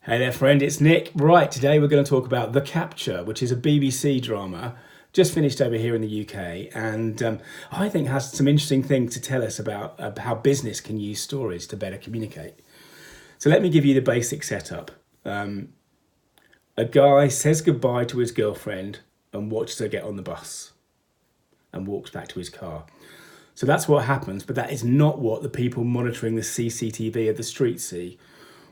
Hey there friend, it's Nick. Right, today we're going to talk about The Capture, which is a BBC drama just finished over here in the UK, and I think has some interesting things to tell us about how business can use stories to better communicate. So let me give you the basic setup. A guy says goodbye to his girlfriend and watches her get on the bus and walks back to his car. So that's what happens, but that is not what the people monitoring the CCTV of the street see.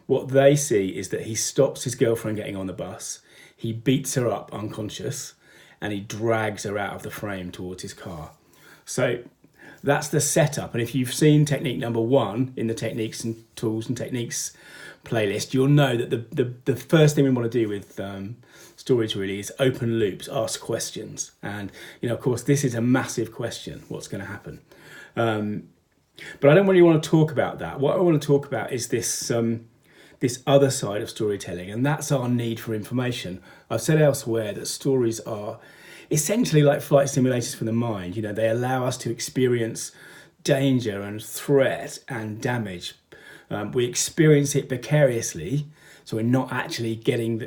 What they see is that he stops his girlfriend getting on the bus, he beats her up unconscious, and he drags her out of the frame towards his car. So that's the setup. And if you've seen technique number 1 in the techniques and tools and techniques playlist, you'll know that the first thing we want to do with stories really is open loops, ask questions. And, of course, this is a massive question, what's going to happen? But I don't really want to talk about that. What I want to talk about is this other side of storytelling, and that's our need for information. I've said elsewhere that stories are essentially like flight simulators for the mind. They allow us to experience danger and threat and damage. We experience it vicariously, so we're not actually getting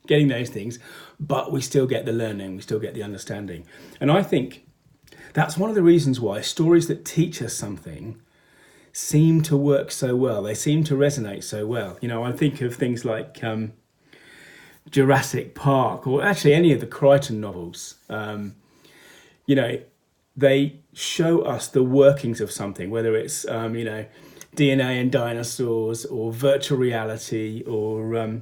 getting those things, but we still get the learning, we still get the understanding. And I think that's one of the reasons why stories that teach us something seem to work so well. They seem to resonate so well. I think of things like Jurassic Park, or actually any of the Crichton novels. They show us the workings of something, whether it's DNA and dinosaurs, or virtual reality, or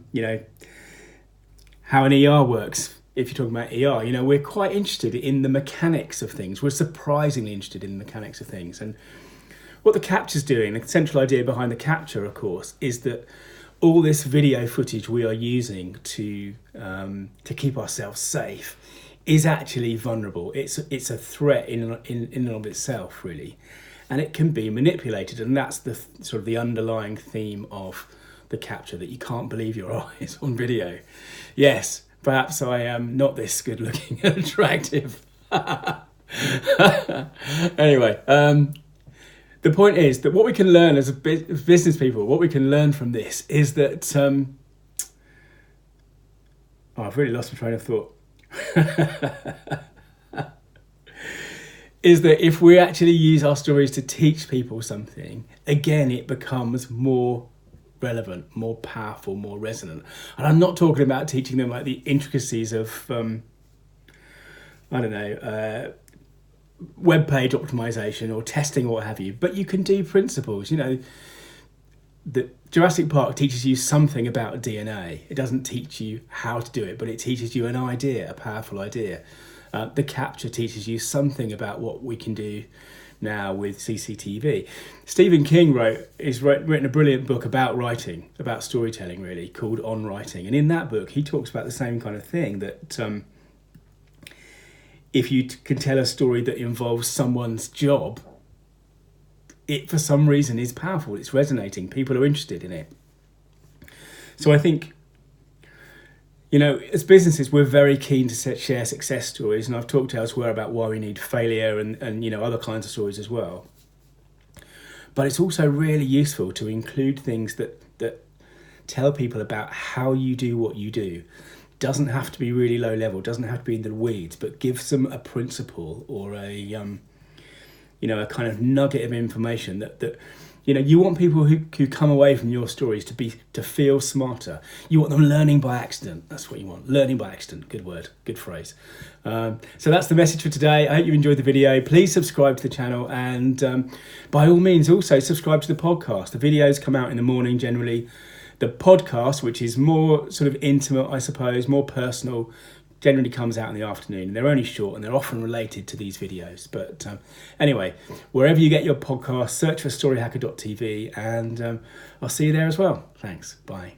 how an ER works. If you're talking about ER, we're quite interested in the mechanics of things. We're surprisingly interested in the mechanics of things. And what The Capture's doing, the central idea behind The Capture, of course, is that all this video footage we are using to keep ourselves safe is actually vulnerable. It's a threat in and of itself, really, and it can be manipulated. And that's the sort of the underlying theme of The Capture, that you can't believe your eyes on video. Yes, perhaps I am not this good looking and attractive. Anyway, the point is that what we can learn as business people, what we can learn from this is that... I've really lost my train of thought. Is that if we actually use our stories to teach people something, again, it becomes more relevant, more powerful, more resonant. And I'm not talking about teaching them like the intricacies of, web page optimization or testing or what have you, but you can do principles. The Jurassic Park teaches you something about DNA. It doesn't teach you how to do it, but it teaches you an idea, a powerful idea. The Capture teaches you something about what we can do now with CCTV. Stephen King written a brilliant book about writing, about storytelling really, called On Writing. And in that book, he talks about the same kind of thing, that if you can tell a story that involves someone's job, it for some reason is powerful, it's resonating, people are interested in it. So I think, as businesses, we're very keen to share success stories, and I've talked elsewhere about why we need failure and other kinds of stories as well. But it's also really useful to include things that tell people about how you do what you do. Doesn't have to be really low level, doesn't have to be in the weeds, but gives them a principle or a kind of nugget of information that you want people who come away from your stories to feel smarter. You want them learning by accident. That's what you want. Learning by accident. Good word, good phrase. So that's the message for today. I hope you enjoyed the video. Please subscribe to the channel, and by all means also subscribe to the podcast. The videos come out in the morning generally. The podcast, which is more sort of intimate, I suppose, more personal, generally comes out in the afternoon. They're only short and they're often related to these videos. But anyway, wherever you get your podcast, search for storyhacker.tv, and I'll see you there as well. Thanks. Bye.